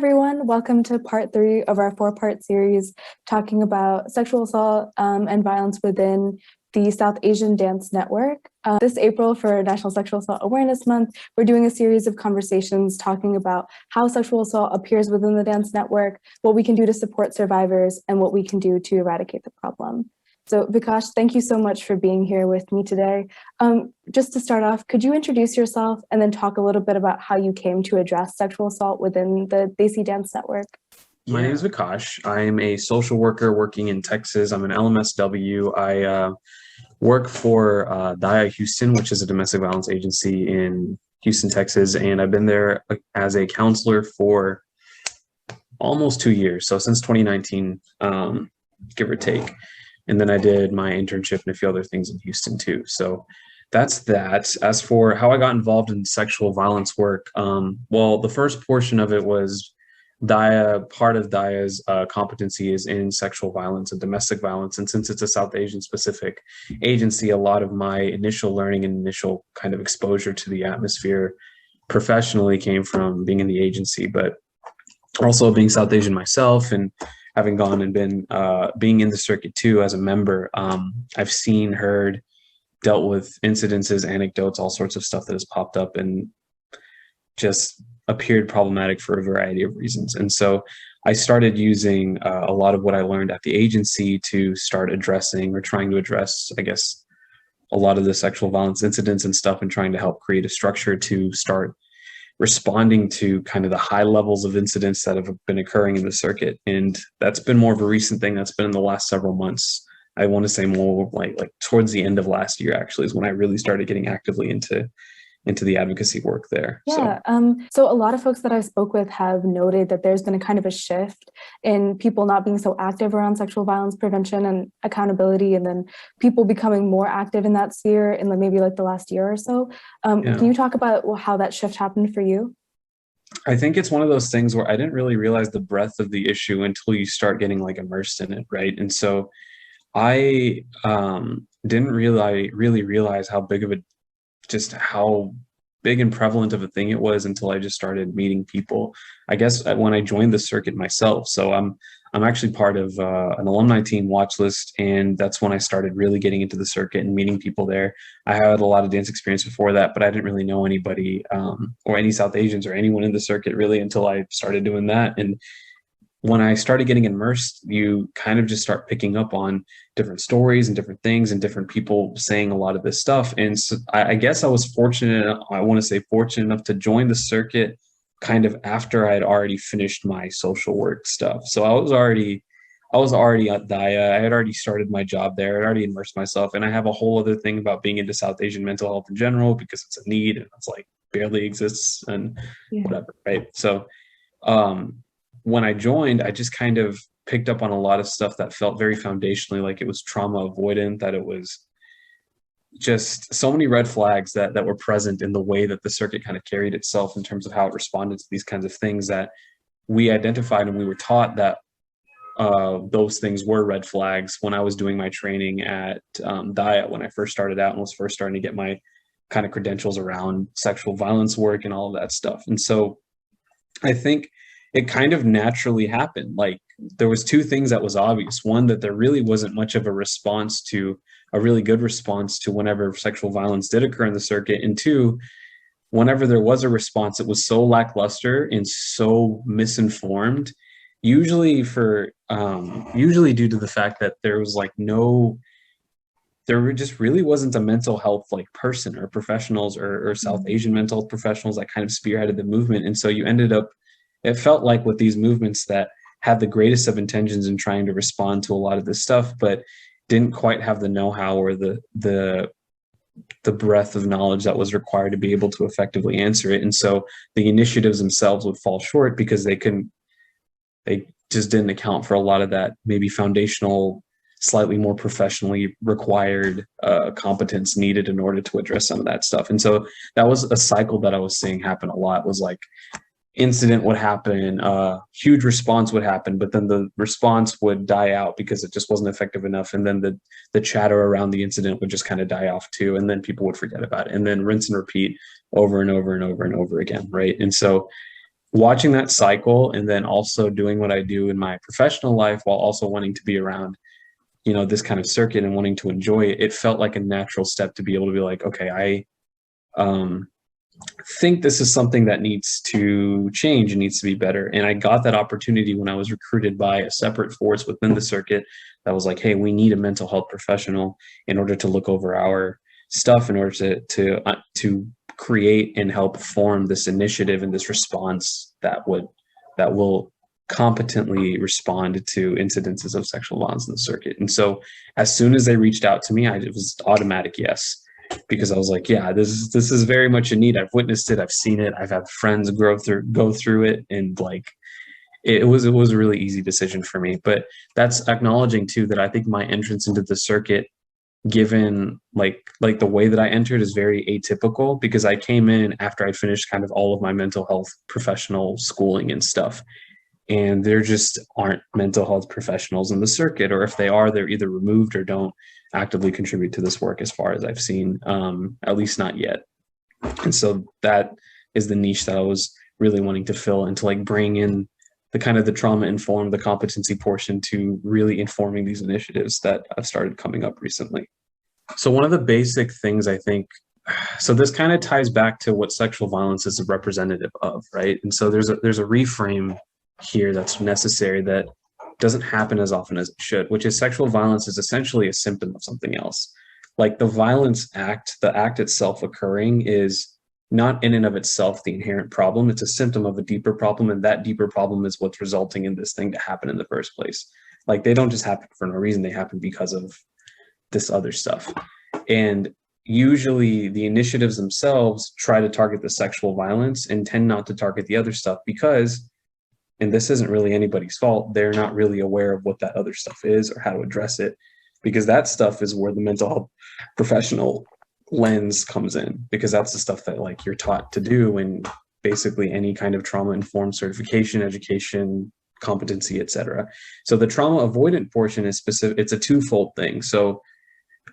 everyone. Welcome to part 3 of our 4-part series talking about sexual assault and violence within the South Asian Dance Network. This April, for National Sexual Assault Awareness Month, we're doing a series of conversations talking about how sexual assault appears within the dance network, what we can do to support survivors, and what we can do to eradicate the problem. So Vikash, thank you so much for being here with me today. Just to start off, could you introduce yourself and then talk a little bit about how you came to address sexual assault within the Desi Dance Network? My name is Vikash. I'm a social worker working in Texas. I'm an LMSW. I work for Daya Houston, which is a domestic violence agency in Houston, Texas. And I've been there as a counselor for almost 2 years. So since 2019, give or take. And then I did my internship and a few other things in Houston too. So that's that. As for how I got involved in sexual violence work, well, the first portion of it was part of Daya's competency is in sexual violence and domestic violence. And since it's a South Asian specific agency, a lot of my initial learning and initial kind of exposure to the atmosphere professionally came from being in the agency, but also being South Asian myself and having gone and been being in the circuit too as a member. I've seen, heard, dealt with incidences, anecdotes, all sorts of stuff that has popped up and just appeared problematic for a variety of reasons. And so I started using a lot of what I learned at the agency to start addressing or trying to address, I guess, a lot of the sexual violence incidents and stuff, and trying to help create a structure to start responding to kind of the high levels of incidents that have been occurring in the circuit. And that's been more of a recent thing that's been in the last several months. I want to say more like towards the end of last year, actually, is when I really started getting actively into the advocacy work there. Yeah. So a lot of folks that I spoke with have noted that there's been a kind of a shift in people not being so active around sexual violence prevention and accountability, and then people becoming more active in that sphere in maybe the last year or so. Can you talk about how that shift happened for you? I think it's one of those things where I didn't really realize the breadth of the issue until you start getting immersed in it, right? And so I didn't really realize how big and prevalent of a thing it was until I just started meeting people, I guess, when I joined the circuit myself. So I'm actually part of an alumni team watch list, and that's when I started really getting into the circuit and meeting people there. I had a lot of dance experience before that, but I didn't really know anybody or any South Asians or anyone in the circuit really until I started doing that. And when I started getting immersed, you kind of just start picking up on different stories and different things and different people saying a lot of this stuff. And so I guess I was fortunate enough to join the circuit kind of after I had already finished my social work stuff. So I was already at Daya. I had already started my job there. I'd already immersed myself. And I have a whole other thing about being into South Asian mental health in general, because it's a need and it's barely exists and whatever, right? So when I joined, I just kind of picked up on a lot of stuff that felt very foundationally like it was trauma avoidant, that it was just so many red flags that were present in the way that the circuit kind of carried itself in terms of how it responded to these kinds of things, that we identified and we were taught that those things were red flags when I was doing my training at Daya, when I first started out and was first starting to get my kind of credentials around sexual violence work and all of that stuff. And so I think it kind of naturally happened. There was two things that was obvious. One, that there really wasn't much of a really good response to whenever sexual violence did occur in the circuit. And two, whenever there was a response, it was so lackluster and so misinformed, usually due to the fact that there just really wasn't a mental health person or professionals or South Asian mental health professionals that kind of spearheaded the movement. And so it felt like with these movements that had the greatest of intentions in trying to respond to a lot of this stuff, but didn't quite have the know-how or the breadth of knowledge that was required to be able to effectively answer it. And so the initiatives themselves would fall short because they just didn't account for a lot of that maybe foundational, slightly more professionally required competence needed in order to address some of that stuff. And so that was a cycle that I was seeing happen a lot. Was incident would happen, huge response would happen, but then the response would die out because it just wasn't effective enough. And then the chatter around the incident would just kind of die off too. And then people would forget about it, and then rinse and repeat over and over and over and over again. Right. And so watching that cycle, and then also doing what I do in my professional life while also wanting to be around, this kind of circuit and wanting to enjoy it, it felt like a natural step to be able to be like, okay, I think this is something that needs to change and needs to be better. And I got that opportunity when I was recruited by a separate force within the circuit that was like, hey, we need a mental health professional in order to look over our stuff, in order to create and help form this initiative and this response that will competently respond to incidences of sexual violence in the circuit. And so as soon as they reached out to me, it was automatic yes, because I was like, yeah, this is very much a need. I've witnessed it, I've seen it, I've had friends go through it, and like it was a really easy decision for me. But that's acknowledging too that I think my entrance into the circuit, given like the way that I entered, is very atypical, because I came in after I'd finished kind of all of my mental health professional schooling and stuff. And there just aren't mental health professionals in the circuit, or if they are, they're either removed or don't actively contribute to this work as far as I've seen, at least not yet. And so that is the niche that I was really wanting to fill, and to like bring in the kind of the trauma informed, the competency portion to really informing these initiatives that have started coming up recently. So one of the basic things I think, so this kind of ties back to what sexual violence is a representative of, right? And so there's a reframe here that's necessary that doesn't happen as often as it should, which is sexual violence is essentially a symptom of something else. Like the violence act, the act itself occurring, is not in and of itself the inherent problem. It's a symptom of a deeper problem, and that deeper problem is what's resulting in this thing to happen in the first place. Like they don't just happen for no reason, they happen because of this other stuff. And usually the initiatives themselves try to target the sexual violence and tend not to target the other stuff because, and this isn't really anybody's fault, they're not really aware of what that other stuff is or how to address it, because that stuff is where the mental health professional lens comes in, because that's the stuff that like you're taught to do in basically any kind of trauma informed certification, education, competency, etc. So the trauma avoidant portion is specific. It's a twofold thing. So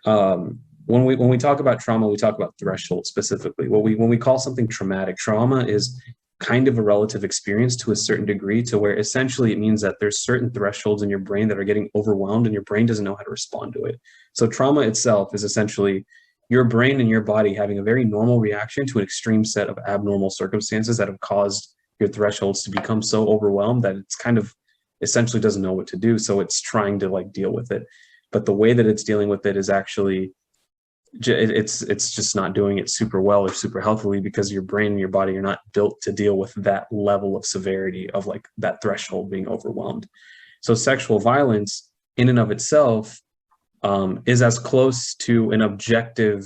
when we talk about trauma, we talk about threshold specifically. When we call something traumatic, trauma is kind of a relative experience to a certain degree, to where essentially it means that there's certain thresholds in your brain that are getting overwhelmed and your brain doesn't know how to respond to it. So trauma itself is essentially your brain and your body having a very normal reaction to an extreme set of abnormal circumstances that have caused your thresholds to become so overwhelmed that it's kind of essentially doesn't know what to do. So it's trying to like deal with it. But the way that it's dealing with it is actually, it's just not doing it super well or super healthily, because your brain and your body are not built to deal with that level of severity of like that threshold being overwhelmed. So sexual violence in and of itself is as close to an objective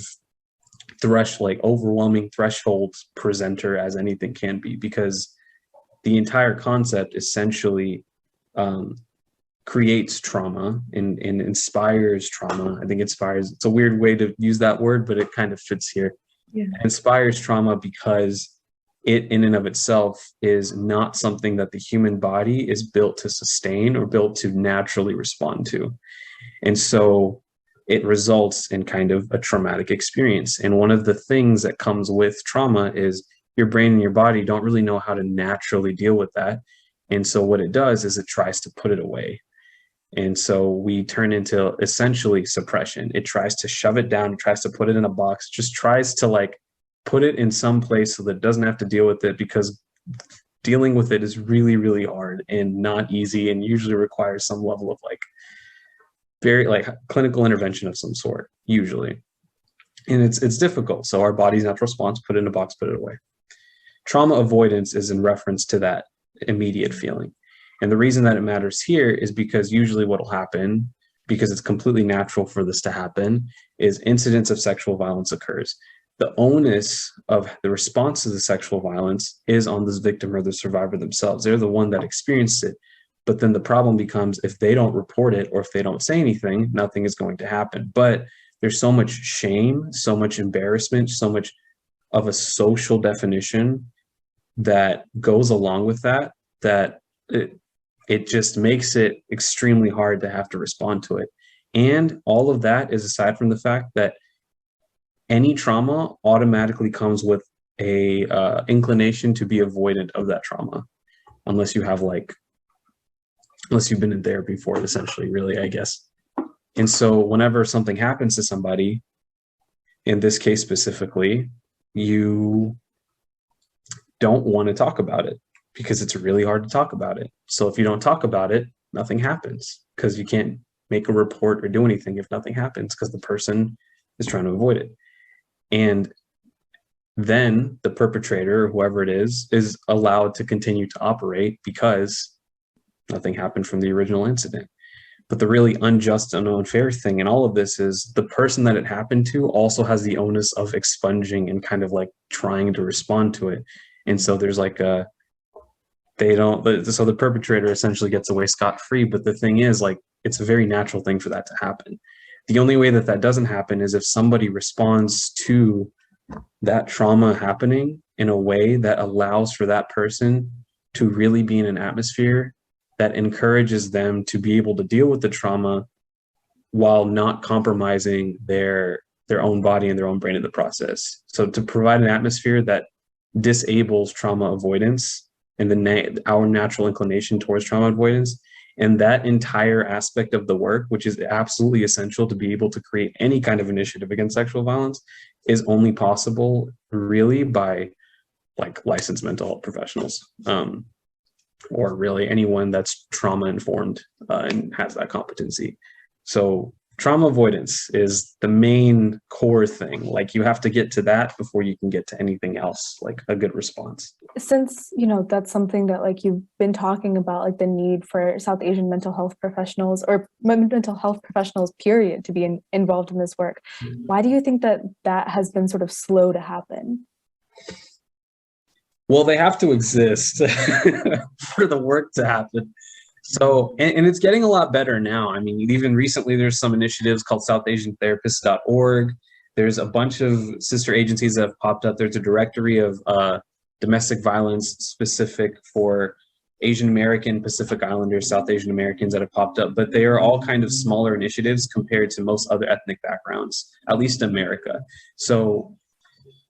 threshold, like overwhelming threshold presenter as anything can be, because the entire concept essentially creates trauma and inspires trauma. I think inspires, it's a weird way to use that word, but it kind of fits here. Yeah. It inspires trauma because it in and of itself is not something that the human body is built to sustain or built to naturally respond to. And so it results in kind of a traumatic experience. And one of the things that comes with trauma is your brain and your body don't really know how to naturally deal with that. And so what it does is it tries to put it away. And so we turn into essentially suppression. It tries to shove it down, it tries to put it in a box, just tries to like put it in some place so that it doesn't have to deal with it, because dealing with it is really, really hard and not easy, and usually requires some level of like very like clinical intervention of some sort, usually. And it's difficult. So our body's natural response, put it in a box, put it away. Trauma avoidance is in reference to that immediate feeling. And the reason that it matters here is because usually what will happen, because it's completely natural for this to happen, is incidents of sexual violence occurs. The onus of the response to the sexual violence is on this victim or the survivor themselves. They're the one that experienced it. But then the problem becomes, if they don't report it or if they don't say anything, nothing is going to happen. But there's so much shame, so much embarrassment, so much of a social definition that goes along with that, that it just makes it extremely hard to have to respond to it. And all of that is aside from the fact that any trauma automatically comes with a inclination to be avoidant of that trauma, unless you have unless you've been in therapy for it, essentially, really, I guess. And so whenever something happens to somebody, in this case specifically, you don't want to talk about it because it's really hard to talk about it. So if you don't talk about it, nothing happens, because you can't make a report or do anything if nothing happens, because the person is trying to avoid it. And then the perpetrator, whoever it is allowed to continue to operate because nothing happened from the original incident. But the really unjust and unfair thing in all of this is the person that it happened to also has the onus of expunging and kind of like trying to respond to it. And so there's so the perpetrator essentially gets away scot-free. But the thing is, like, it's a very natural thing for that to happen. The only way that that doesn't happen is if somebody responds to that trauma happening in a way that allows for that person to really be in an atmosphere that encourages them to be able to deal with the trauma while not compromising their own body and their own brain in the process. So to provide an atmosphere that disables trauma avoidance and our natural inclination towards trauma avoidance, and that entire aspect of the work, which is absolutely essential to be able to create any kind of initiative against sexual violence, is only possible really by like licensed mental health professionals, or really anyone that's trauma informed and has that competency. So trauma avoidance is the main core thing. Like, you have to get to that before you can get to anything else, like a good response. Since, that's something that like you've been talking about, like the need for South Asian mental health professionals or mental health professionals, period, to be involved in this work, why do you think that has been sort of slow to happen? Well, they have to exist for the work to happen. So, and it's getting a lot better now. I mean, even recently, there's some initiatives called SouthAsianTherapist.org. There's a bunch of sister agencies that have popped up. There's a directory of domestic violence specific for Asian American, Pacific Islanders, South Asian Americans that have popped up. But they are all kind of smaller initiatives compared to most other ethnic backgrounds, at least in America. So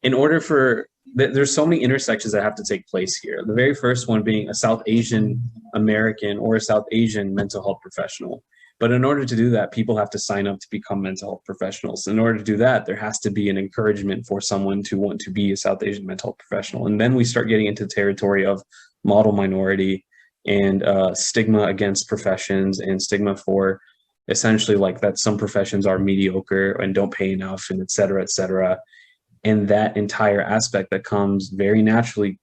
in order for there's so many intersections that have to take place here. The very first one being a South Asian American or a South Asian mental health professional. But in order to do that, people have to sign up to become mental health professionals. In order to do that, there has to be an encouragement for someone to want to be a South Asian mental health professional. And then we start getting into the territory of model minority and stigma against professions and stigma for essentially like that some professions are mediocre and don't pay enough, and et cetera, et cetera. And that entire aspect that comes very naturally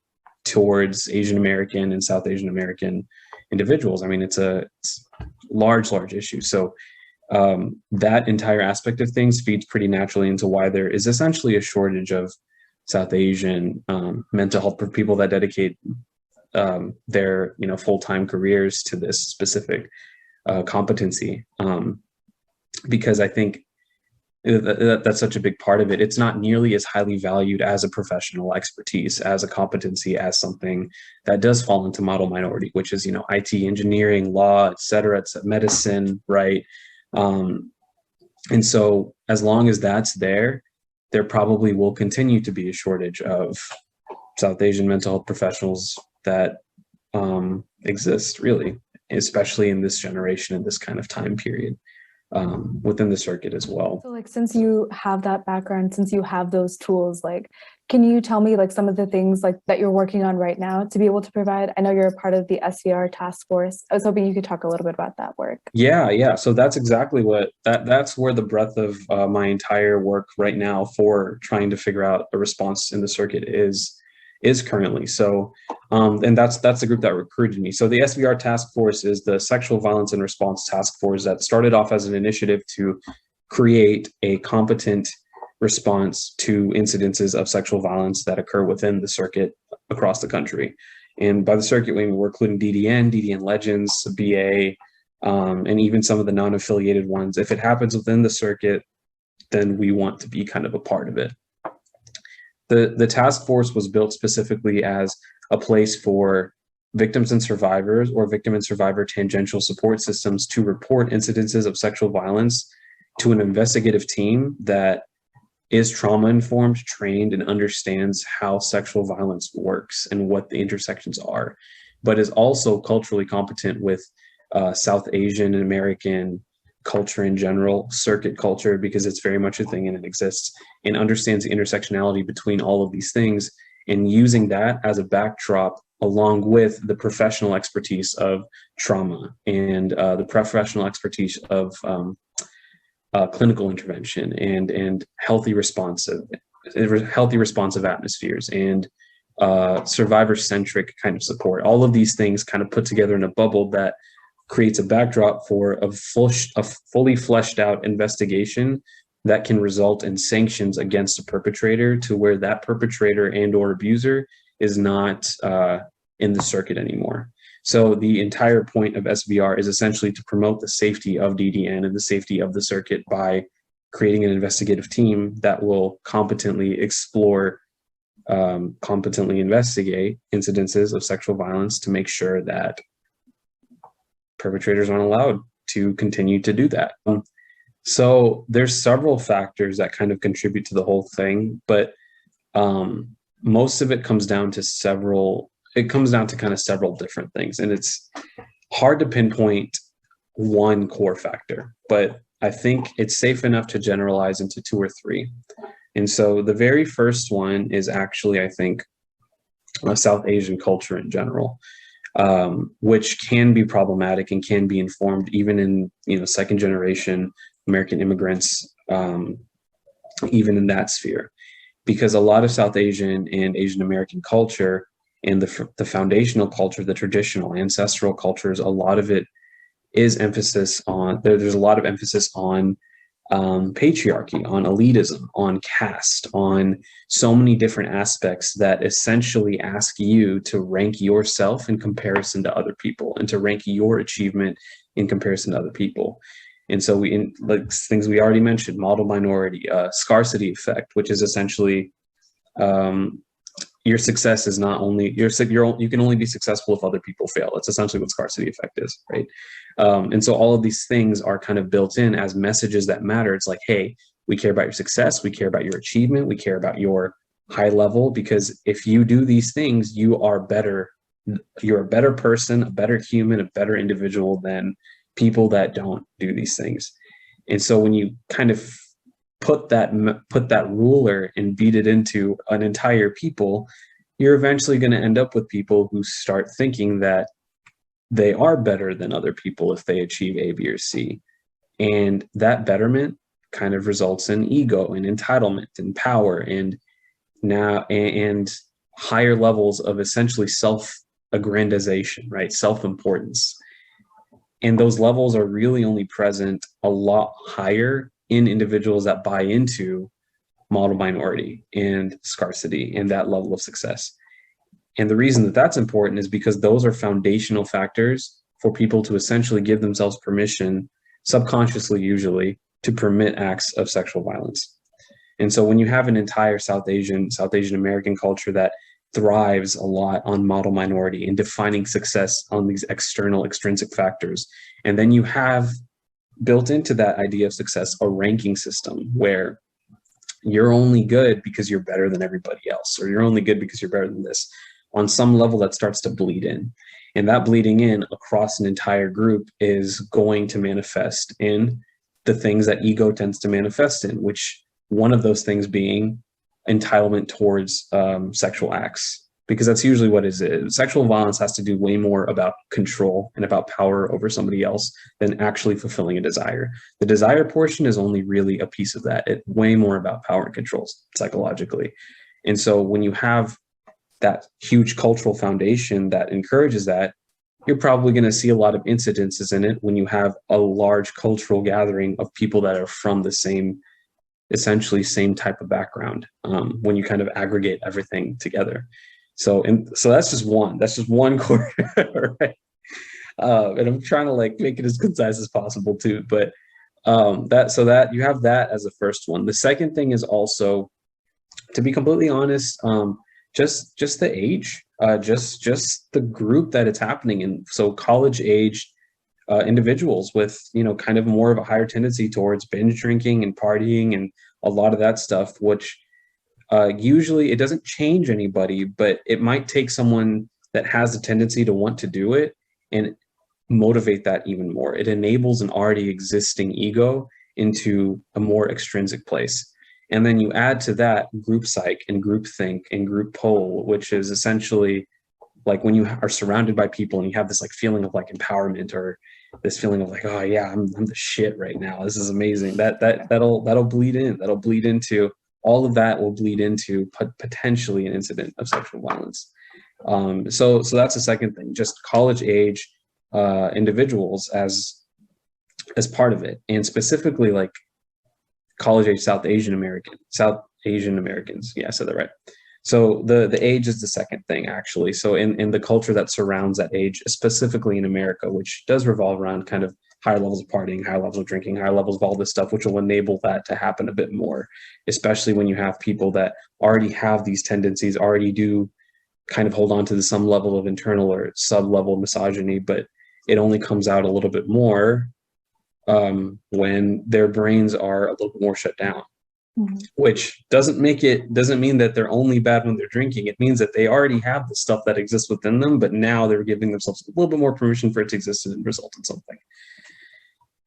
towards Asian American and South Asian American individuals. I mean, it's large issue. So that entire aspect of things feeds pretty naturally into why there is essentially a shortage of South Asian mental health people that dedicate their full-time careers to this specific competency. Because I think that's such a big part of it. It's not nearly as highly valued as a professional expertise, as a competency, as something that does fall into model minority, which is, IT, engineering, law, et cetera, medicine, right? And so as long as that's there probably will continue to be a shortage of South Asian mental health professionals that exist, really, especially in this generation, in this kind of time period. Within the circuit as well. So like, since you have that background, since you have those tools, like, can you tell me like some of the things like that you're working on right now to be able to provide? I know you're a part of the SVR task force. I was hoping you could talk a little bit about that work. Yeah. So that's exactly that's where the breadth of my entire work right now for trying to figure out a response in the circuit is currently. So, and that's the group that recruited me. So the SVR task force is the Sexual Violence and Response Task Force that started off as an initiative to create a competent response to incidences of sexual violence that occur within the circuit across the country. And by the circuit, we're including DDN Legends, BA, and even some of the non-affiliated ones. If it happens within the circuit, then we want to be kind of a part of it. The task force was built specifically as a place for victims and survivors or victim and survivor tangential support systems to report incidences of sexual violence to an investigative team that is trauma informed, trained, and understands how sexual violence works and what the intersections are, but is also culturally competent with South Asian and American culture in general, circuit culture, because it's very much a thing and it exists, and understands the intersectionality between all of these things, and using that as a backdrop along with the professional expertise of trauma and the professional expertise of clinical intervention and healthy responsive atmospheres and survivor-centric kind of support. All of these things kind of put together in a bubble that creates a backdrop for a fully fleshed out investigation that can result in sanctions against a perpetrator, to where that perpetrator and or abuser is not in the circuit anymore. So the entire point of SVR is essentially to promote the safety of DDN and the safety of the circuit by creating an investigative team that will competently explore, competently investigate incidences of sexual violence to make sure that perpetrators aren't allowed to continue to do that. So there's several factors that kind of contribute to the whole thing, but most of it comes down to several different things, and it's hard to pinpoint one core factor, but I think it's safe enough to generalize into two or three. And so the very first one is actually, I think, South Asian culture in general, which can be problematic and can be informed even in second generation American immigrants, even in that sphere, because a lot of South Asian and Asian American culture and the foundational culture, the traditional ancestral cultures, a lot of it is emphasis on, there's a lot of emphasis on patriarchy, on elitism, on caste, on so many different aspects that essentially ask you to rank yourself in comparison to other people and to rank your achievement in comparison to other people. And so like things we already mentioned, model minority, scarcity effect, which is essentially your success is not only you can only be successful if other people fail. It's essentially what scarcity effect is, right? And so all of these things are kind of built in as messages that matter. It's like, hey, we care about your success, we care about your achievement, we care about your high level, because if you do these things, you are better. You're a better person, a better human, a better individual than people that don't do these things. And so when you kind of put that ruler and beat it into an entire people, you're eventually going to end up with people who start thinking that they are better than other people if they achieve A, B, or C. And that betterment kind of results in ego and entitlement and power and higher levels of essentially self-aggrandization, right? Self-importance. And those levels are really only present a lot higher in individuals that buy into model minority and scarcity and that level of success. And the reason that that's important is because those are foundational factors for people to essentially give themselves permission, subconsciously usually, to permit acts of sexual violence. And so when you have an entire South Asian American culture that thrives a lot on model minority and defining success on these external extrinsic factors, and then you have built into that idea of success a ranking system where you're only good because you're better than everybody else, or you're only good because you're better than this. On some level, that starts to bleed in, and that bleeding in across an entire group is going to manifest in the things that ego tends to manifest in, which one of those things being entitlement towards sexual acts, because that's usually what it is. Sexual violence has to do way more about control and about power over somebody else than actually fulfilling a desire. The desire portion is only really a piece of that. It's way more about power and control psychologically. And so when you have that huge cultural foundation that encourages that, you're probably going to see a lot of incidences in it when you have a large cultural gathering of people that are from the same, essentially same type of background, when you kind of aggregate everything together. So that's just one quarter, right? And I'm trying to like make it as concise as possible too. But that you have that as the first one. The second thing is also, to be completely honest, just the age, just the group that it's happening in. So college age individuals with kind of more of a higher tendency towards binge drinking and partying and a lot of that stuff, which usually it doesn't change anybody, but it might take someone that has a tendency to want to do it and motivate that even more. It enables an already existing ego into a more extrinsic place. And then you add to that group psych and group think and group pull, which is essentially like when you are surrounded by people and you have this like feeling of like empowerment, or this feeling of like, oh yeah, I'm the shit right now. This is amazing. That'll bleed in. That'll bleed into all of that will bleed into potentially an incident of sexual violence. So that's the second thing, just college age individuals as part of it, and specifically like college age South Asian Americans. Yeah, I said that right. So the age is the second thing, actually. So in the culture that surrounds that age, specifically in America, which does revolve around kind of higher levels of partying, higher levels of drinking, higher levels of all this stuff, which will enable that to happen a bit more, especially when you have people that already have these tendencies, already do kind of hold on to some level of internal or sub-level misogyny, but it only comes out a little bit more when their brains are a little bit more shut down. Which doesn't mean that they're only bad when they're drinking. It means that they already have the stuff that exists within them, but now they're giving themselves a little bit more permission for it to exist and result in something.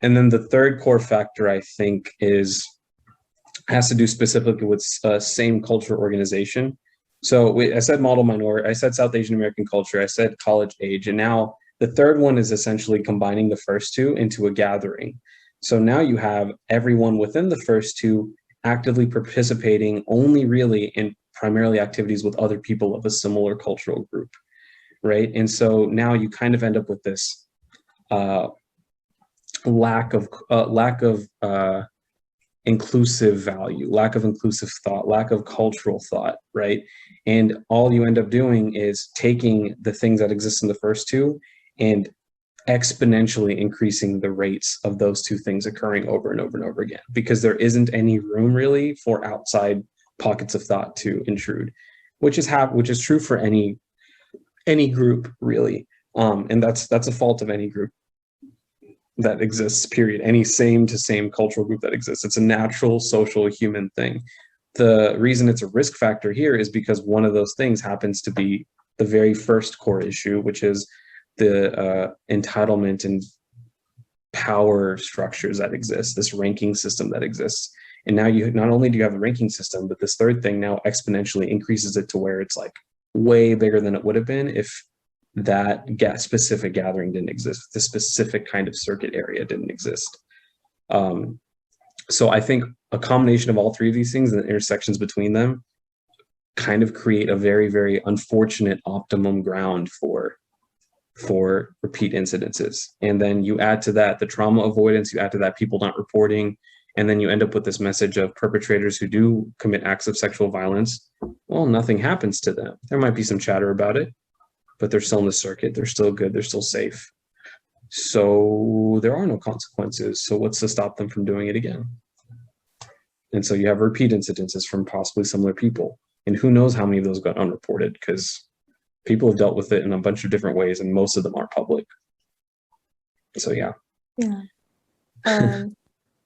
And then the third core factor, I think, has to do specifically with same culture organization. So I said model minority, I said South Asian American culture, I said college age, and now the third one is essentially combining the first two into a gathering. So now you have everyone within the first two actively participating only really in primarily activities with other people of a similar cultural group, right? And so now you kind of end up with this lack of inclusive value, lack of inclusive thought, lack of cultural thought, right? And all you end up doing is taking the things that exist in the first two and exponentially increasing the rates of those two things occurring over and over and over again, because there isn't any room really for outside pockets of thought to intrude, which is true for any group really, and that's a fault of any group that exists, period. Any same to same cultural group that exists, it's a natural social human thing. The reason it's a risk factor here is because one of those things happens to be the very first core issue, which is the entitlement and power structures that exist, this ranking system that exists. And now you not only do you have a ranking system, but this third thing now exponentially increases it to where it's like way bigger than it would have been if that specific gathering didn't exist, the specific kind of circuit area didn't exist. So I think a combination of all three of these things and the intersections between them kind of create a very, very unfortunate optimum ground for repeat incidences. And then you add to that the trauma avoidance, you add to that people not reporting, and then you end up with this message of perpetrators who do commit acts of sexual violence. Well, nothing happens to them. There might be some chatter about it, but they're still in the circuit. They're still good. They're still safe. So there are no consequences. So what's to stop them from doing it again? And so you have repeat incidences from possibly similar people. And who knows how many of those got unreported, because people have dealt with it in a bunch of different ways, and most of them are public. So yeah.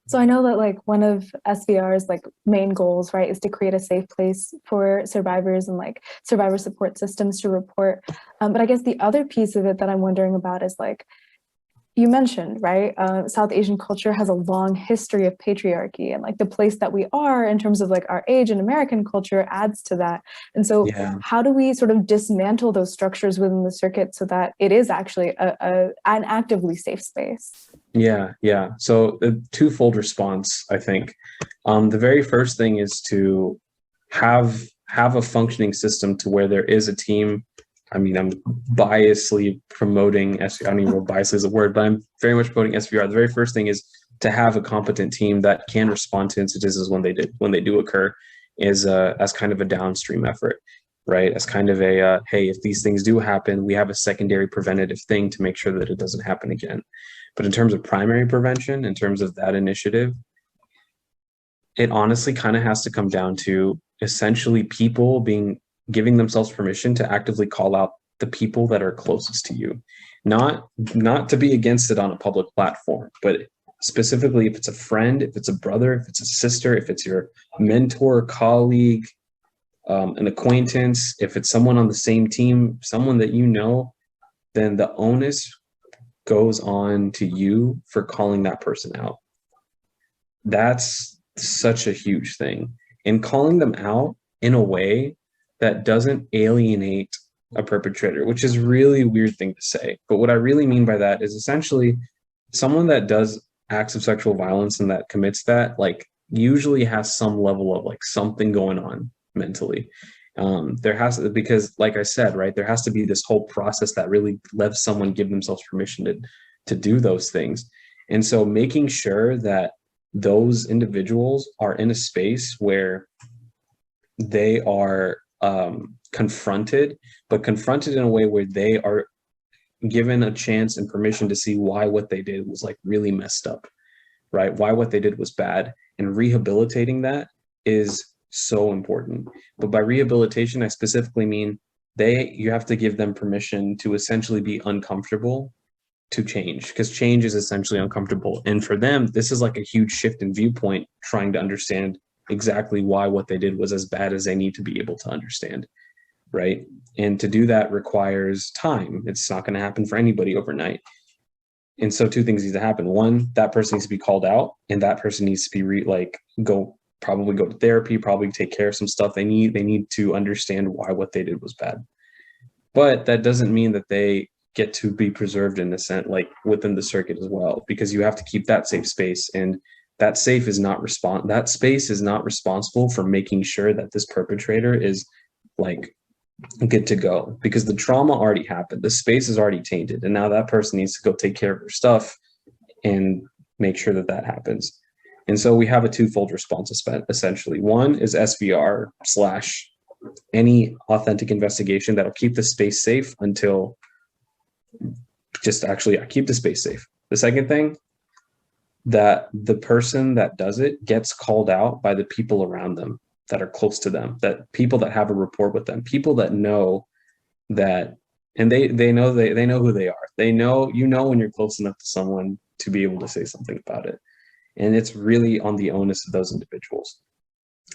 So I know that like one of SVR's like main goals, right, is to create a safe place for survivors and like survivor support systems to report. But I guess the other piece of it that I'm wondering about is like, you mentioned, right, South Asian culture has a long history of patriarchy, and like the place that we are in terms of like our age and American culture adds to that. And so how do we sort of dismantle those structures within the circuit so that it is actually an actively safe space? Yeah. So a twofold response, I think. The very first thing is to have a functioning system to where there is a team. I mean, I'm biasly promoting SVR. I don't even know if biasly is a word, but I'm very much promoting SVR. The very first thing is to have a competent team that can respond to incidences when they do occur, as kind of a downstream effort, right? As kind of a hey, if these things do happen, we have a secondary preventative thing to make sure that it doesn't happen again. But in terms of primary prevention, in terms of that initiative, it honestly kind of has to come down to essentially people giving themselves permission to actively call out the people that are closest to you, not to be against it on a public platform, but specifically if it's a friend, if it's a brother, if it's a sister, if it's your mentor, colleague, an acquaintance, if it's someone on the same team, someone that you know, then the onus goes on to you for calling that person out. That's such a huge thing. And calling them out in a way that doesn't alienate a perpetrator, which is really a weird thing to say. But what I really mean by that is essentially someone that does acts of sexual violence and that commits that, like, usually has some level of like something going on mentally. There has to, because like I said, right, there has to be this whole process that really lets someone give themselves permission to do those things. And so making sure that those individuals are in a space where they are confronted, but confronted in a way where they are given a chance and permission to see why what they did was like really messed up, right? Why what they did was bad, and rehabilitating that is so important. But by rehabilitation, I specifically mean you have to give them permission to essentially be uncomfortable to change, because change is essentially uncomfortable. And for them, this is like a huge shift in viewpoint, trying to understand exactly why what they did was as bad as they need to be able to understand, right? And to do that requires time. It's not going to happen for anybody overnight. And so two things need to happen. One, that person needs to be called out, and that person needs to be probably go to therapy, probably take care of some stuff. They need to understand why what they did was bad. But that doesn't mean that they get to be preserved in a sense, like within the circuit as well, because you have to keep that safe space, and that space is not responsible for making sure that this perpetrator is like good to go, because the trauma already happened, the space is already tainted, and now that person needs to go take care of their stuff and make sure that that happens. And so we have a twofold response essentially. One is SVR / any authentic investigation that'll keep the space safe until keep the space safe. The second thing, that the person that does it gets called out by the people around them that are close to them, that people that have a rapport with them, people that know that, and they know who they are. They know, when you're close enough to someone to be able to say something about it. And it's really on the onus of those individuals.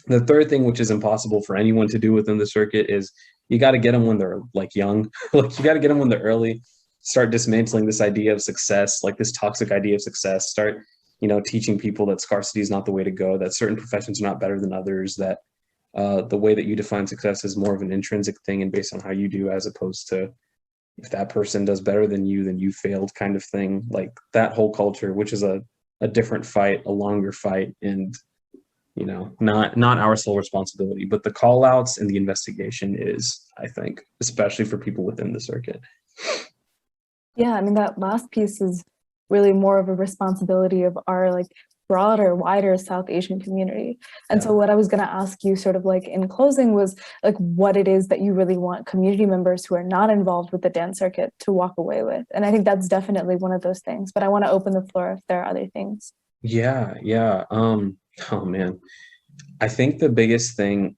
The third thing, which is impossible for anyone to do within the circuit, is you got to get them when they're like young. Like, you got to get them when they're early. Start dismantling this idea of success, like this toxic idea of success. Start, teaching people that scarcity is not the way to go, that certain professions are not better than others, that the way that you define success is more of an intrinsic thing and based on how you do, as opposed to if that person does better than you, then you failed kind of thing. Like that whole culture, which is a different fight, a longer fight, and not our sole responsibility, but the call outs and the investigation is, I think, especially for people within the circuit. Yeah, I mean, that last piece is really more of a responsibility of our like broader, wider South Asian community. And so what I was going to ask you sort of like in closing was like what it is that you really want community members who are not involved with the dance circuit to walk away with. And I think that's definitely one of those things, but I want to open the floor if there are other things. Yeah. Oh man. I think the biggest thing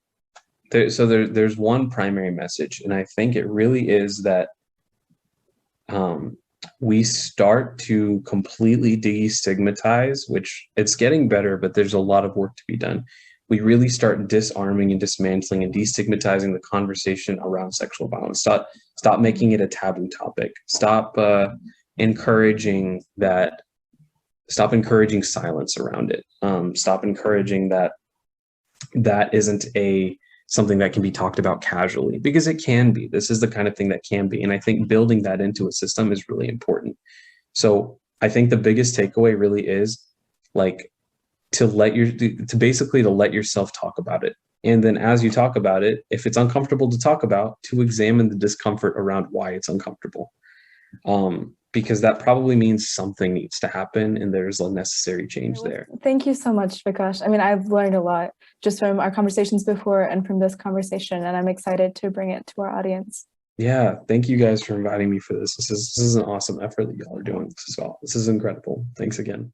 there's one primary message, and I think it really is that we start to completely destigmatize, which it's getting better, but there's a lot of work to be done. We really start disarming and dismantling and destigmatizing the conversation around sexual violence. Stop making it a taboo topic. Stop encouraging silence around it. Stop encouraging that isn't something that can be talked about casually, because it can be. This is the kind of thing that can be. And I think building that into a system is really important. So I think the biggest takeaway really is like to let yourself talk about it. And then as you talk about it, if it's uncomfortable to talk about, to examine the discomfort around why it's uncomfortable. Because that probably means something needs to happen and there's a necessary change there. Thank you so much, Vikash. I mean, I've learned a lot just from our conversations before and from this conversation, and I'm excited to bring it to our audience. Yeah, thank you guys for inviting me for this. This is an awesome effort that y'all are doing as well. This is incredible. Thanks again.